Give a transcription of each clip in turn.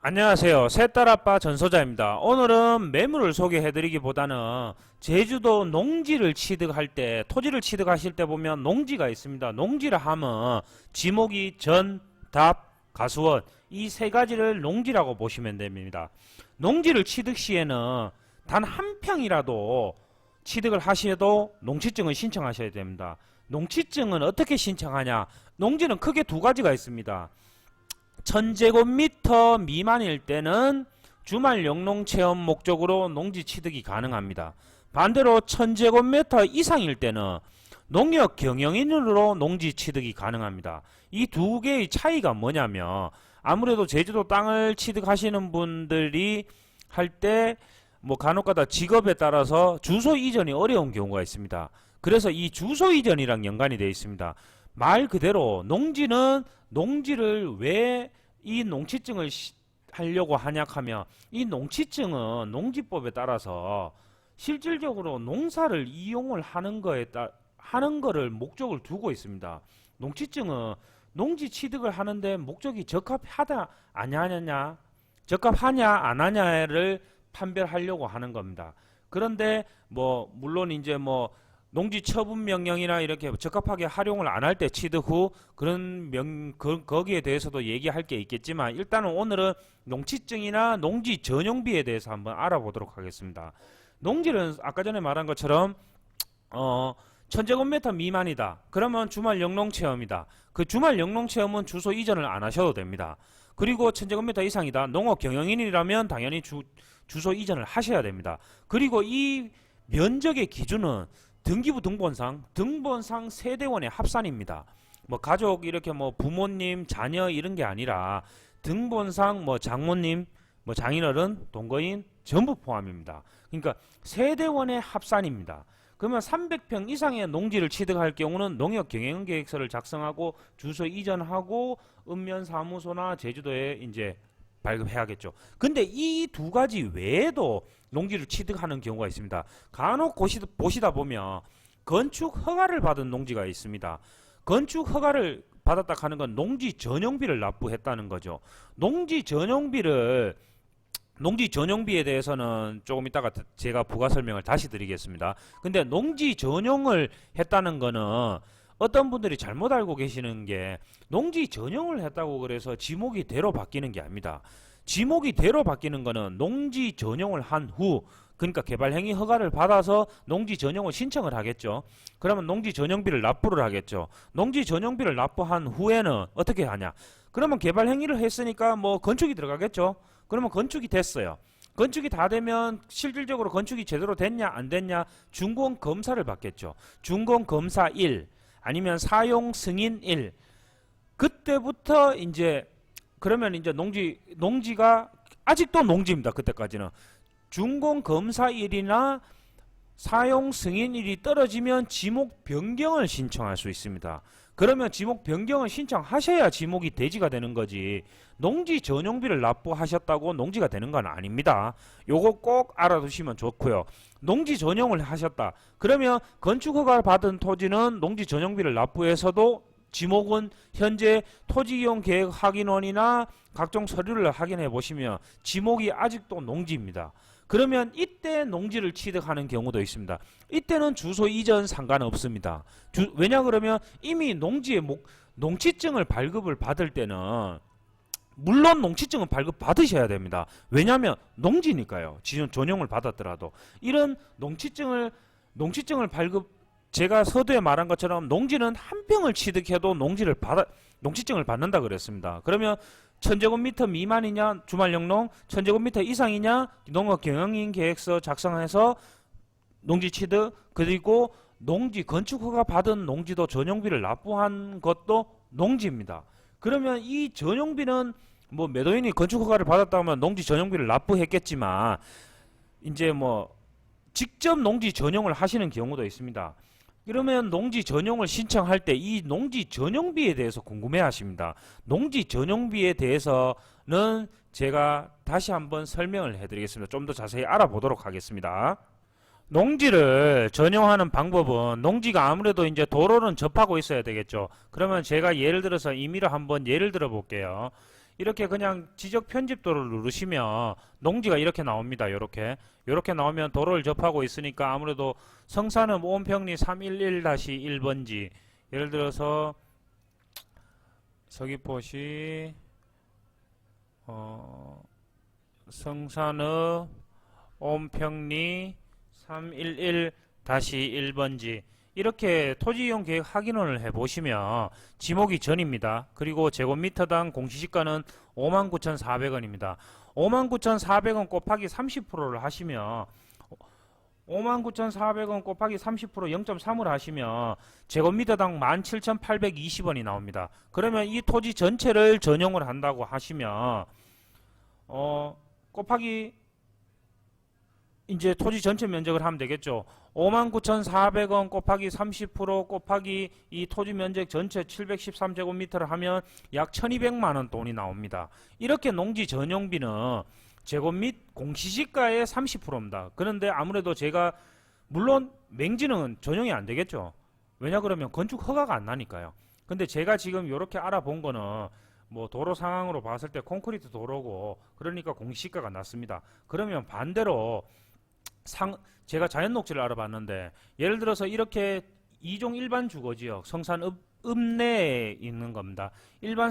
안녕하세요. 새딸아빠 전소자입니다. 오늘은 매물을 소개해드리기보다는 제주도 농지를 취득할 때, 토지를 취득하실 때 보면 농지가 있습니다. 농지를 하면 지목이 전, 답, 가수원 이 세 가지를 농지라고 보시면 됩니다. 농지를 취득 시에는 단 한 평이라도 취득을 하셔도 농지증을 신청하셔야 됩니다. 농지증은 어떻게 신청하냐? 농지는 크게 두 가지가 있습니다. 1000제곱미터 미만일 때는 주말 영농 체험 목적으로 농지 취득이 가능합니다. 반대로 1000제곱미터 이상일 때는 농협 경영인으로 농지 취득이 가능합니다. 이 두 개의 차이가 뭐냐면 아무래도 제주도 땅을 취득하시는 분들이 할 때 뭐 간혹가다 직업에 따라서 주소 이전이 어려운 경우가 있습니다. 그래서 이 주소 이전이랑 연관이 되어 있습니다. 말 그대로 농지는 농지를 왜 이 농지증을 하려고 하냐 하면 이 농지증은 농지법에 따라서 실질적으로 농사를 이용을 하는 하는 거를 목적을 두고 있습니다. 농지증은 농지 취득을 하는데 목적이 적합하다 아니하냐 적합하냐 안 하냐를 판별하려고 하는 겁니다. 그런데 뭐 물론 이제 뭐 농지 처분 명령이나 이렇게 적합하게 활용을 안 할 때 취득 후 그런 거기에 대해서도 얘기할 게 있겠지만 일단은 오늘은 농지증이나 농지 전용비에 대해서 한번 알아보도록 하겠습니다. 농지는 아까 전에 말한 것처럼 1000제곱미터 미만이다. 그러면 주말 영농체험이다. 그 주말 영농체험은 주소 이전을 안 하셔도 됩니다. 그리고 1000제곱미터 이상이다. 농업 경영인이라면 당연히 주소 이전을 하셔야 됩니다. 그리고 이 면적의 기준은 등기부 등본상 세대원의 합산입니다. 뭐 가족 이렇게 뭐 부모님, 자녀 이런 게 아니라 등본상 뭐 장모님, 뭐 장인어른, 동거인 전부 포함입니다. 그러니까 세대원의 합산입니다. 그러면 300평 이상의 농지를 취득할 경우는 농협 경영계획서를 작성하고 주소 이전하고 읍면사무소나 제주도에 이제 발급해야겠죠. 근데 이 두 가지 외에도 농지를 취득하는 경우가 있습니다. 간혹 보시다 보면 건축 허가를 받은 농지가 있습니다. 건축 허가를 받았다 하는 건 농지 전용비를 납부했다는 거죠. 농지 전용비에 대해서는 조금 이따가 제가 부가 설명을 다시 드리겠습니다. 근데 농지 전용을 했다는 거는 어떤 분들이 잘못 알고 계시는 게 농지 전용을 했다고 그래서 지목이 대로 바뀌는 게 아닙니다. 지목이 대로 바뀌는 거는 농지 전용을 한 후, 그러니까 개발행위 허가를 받아서 농지 전용을 신청을 하겠죠. 그러면 농지 전용비를 납부를 하겠죠. 농지 전용비를 납부한 후에는 어떻게 하냐? 그러면 개발행위를 했으니까 뭐 건축이 들어가겠죠. 그러면 건축이 됐어요. 건축이 다 되면 실질적으로 건축이 제대로 됐냐 안 됐냐 준공 검사를 받겠죠. 준공 검사 1 아니면 사용 승인 1 그때부터 이제 그러면 이제 농지가 아직도 농지입니다. 그때까지는 준공 검사 1이나 사용 승인일이 떨어지면 지목 변경을 신청할 수 있습니다. 그러면 지목 변경을 신청하셔야 지목이 대지가 되는 거지 농지 전용비를 납부하셨다고 농지가 되는 건 아닙니다. 요거 꼭 알아두시면 좋고요. 농지 전용을 하셨다. 그러면 건축허가를 받은 토지는 농지 전용비를 납부해서도 지목은 현재 토지이용 계획 확인원이나 각종 서류를 확인해 보시면 지목이 아직도 농지입니다. 그러면 이때 농지를 취득하는 경우도 있습니다. 이때는 주소 이전 상관없습니다. 왜냐 그러면 이미 농지증을 발급을 받을 때는 물론 농지증은 발급 받으셔야 됩니다. 왜냐하면 농지니까요. 전용을 받았더라도 이런 농지증을 제가 서두에 말한 것처럼 농지는 한 평을 취득해도 농지증을 받는다 그랬습니다. 그러면 1000제곱미터 미만이냐 주말 영농, 1000제곱미터 이상이냐 농업 경영인 계획서 작성해서 농지 취득, 그리고 농지 건축 허가 받은 농지도 전용비를 납부한 것도 농지입니다. 그러면 이 전용비는 뭐 매도인이 건축 허가를 받았다 하면 농지 전용비를 납부했겠지만 이제 뭐 직접 농지 전용을 하시는 경우도 있습니다. 그러면 농지 전용을 신청할 때 이 농지 전용비에 대해서 궁금해 하십니다. 농지 전용비에 대해서는 제가 다시 한번 설명을 해드리겠습니다. 좀 더 자세히 알아보도록 하겠습니다. 농지를 전용하는 방법은 농지가 아무래도 이제 도로는 접하고 있어야 되겠죠. 그러면 제가 예를 들어서 임의로 한번 예를 들어 볼게요. 이렇게 그냥 지적 편집 도로를 누르시면 농지가 이렇게 나옵니다. 이렇게 나오면 도로를 접하고 있으니까 아무래도 성산읍 오은평리 311-1번지, 예를 들어서 서귀포시 성산읍 오은평리 311-1번지, 이렇게 토지이용 계획 확인을 해보시면 지목이 전입니다. 그리고 제곱미터당 공시지가는 59,400원입니다. 59,400원 곱하기 30%를 하시면 59,400원 곱하기 30% 0.3을 하시면 제곱미터당 17,820원이 나옵니다. 그러면 이 토지 전체를 전용을 한다고 하시면 곱하기 이제 토지 전체 면적을 하면 되겠죠. 59,400원 곱하기 30% 곱하기 이 토지 면적 전체 713제곱미터를 하면 약 1,200만원 돈이 나옵니다. 이렇게 농지 전용비는 제곱 및 공시지가의 30%입니다. 그런데 아무래도 제가 물론 맹지는 전용이 안 되겠죠. 왜냐 그러면 건축 허가가 안 나니까요. 근데 제가 지금 이렇게 알아본 거는 뭐 도로 상황으로 봤을 때 콘크리트 도로고 그러니까 공시지가가 낮습니다. 그러면 반대로 제가 자연녹지를 알아봤는데 예를 들어서 이렇게 2종 일반 주거지역 성산 읍내에 있는 겁니다. 일반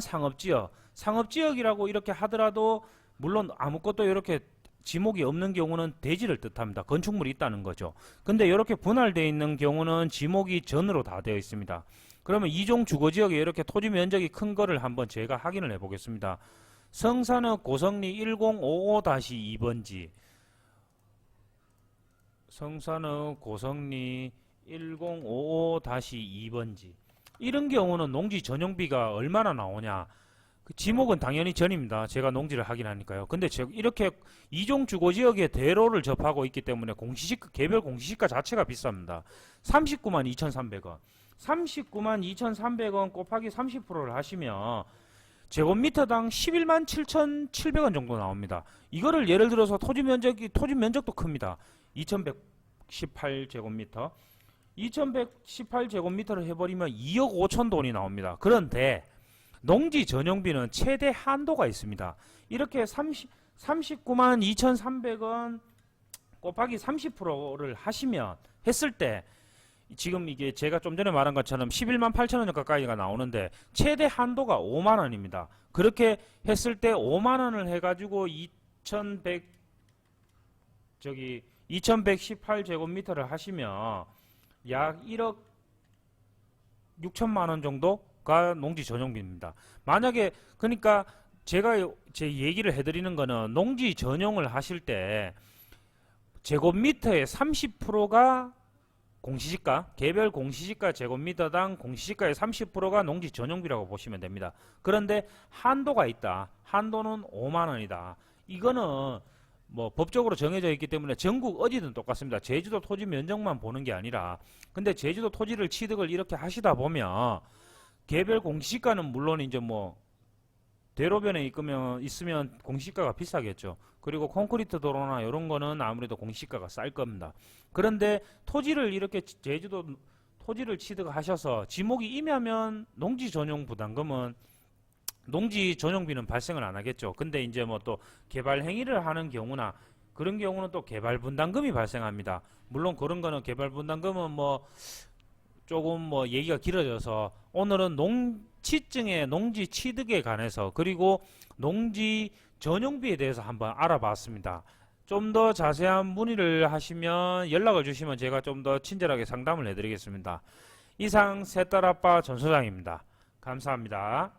상업지역이라고 이렇게 하더라도 물론 아무것도 이렇게 지목이 없는 경우는 대지를 뜻합니다. 건축물이 있다는 거죠. 근데 이렇게 분할되어 있는 경우는 지목이 전으로 다 되어 있습니다. 그러면 2종 주거지역에 이렇게 토지 면적이 큰 거를 한번 제가 확인을 해 보겠습니다. 성산읍 고성리 1055-2번지, 성산읍 고성리 1055-2번지, 이런 경우는 농지 전용비가 얼마나 나오냐? 그 지목은 당연히 전입니다. 제가 농지를 확인하니까요. 근데 이렇게 2종 주거지역에 대로를 접하고 있기 때문에 개별 공시지가 자체가 비쌉니다. 39만 2,300원. 39만 2,300원 곱하기 30%를 하시면 제곱미터당 11만 7,700원 정도 나옵니다. 이거를 예를 들어서 토지 면적도 큽니다. 2118제곱미터. 2118제곱미터를 해버리면 2억 5천 돈이 나옵니다. 그런데 농지 전용비는 최대 한도가 있습니다. 이렇게 39만 2,300원 곱하기 30%를 했을 때 지금 이게 제가 좀 전에 말한 것처럼 11만 8천 원 가까이가 나오는데 최대 한도가 5만 원입니다. 그렇게 했을 때 5만 원을 해가지고 2118제곱미터를 하시면 약 1억 6천만 원 정도가 농지 전용비입니다. 만약에 그러니까 제가 제 얘기를 해드리는 거는 농지 전용을 하실 때 제곱미터의 30%가 공시지가, 개별 공시지가 제곱미터당 공시지가의 30%가 농지 전용비라고 보시면 됩니다. 그런데 한도가 있다. 한도는 5만 원이다. 이거는 뭐 법적으로 정해져 있기 때문에 전국 어디든 똑같습니다. 제주도 토지 면적만 보는 게 아니라, 근데 제주도 토지를 취득을 이렇게 하시다 보면 개별 공시지가는 물론 이제 뭐 대로변에 있으면 공시지가가 비싸겠죠. 그리고 콘크리트 도로나 이런 거는 아무래도 공시지가가 쌀 겁니다. 그런데 토지를 이렇게 제주도 토지를 취득하셔서 지목이 임하면 농지 전용 부담금은 농지 전용비는 발생을 안 하겠죠. 근데 이제 뭐 또 개발 행위를 하는 경우나 그런 경우는 또 개발 분담금이 발생합니다. 물론 그런 거는 개발 분담금은 뭐 조금 뭐 얘기가 길어져서 오늘은 농지증의 농지 취득에 관해서 그리고 농지 전용비에 대해서 한번 알아봤습니다. 좀 더 자세한 문의를 하시면 연락을 주시면 제가 좀 더 친절하게 상담을 해드리겠습니다. 이상 새딸아빠 전소장입니다. 감사합니다.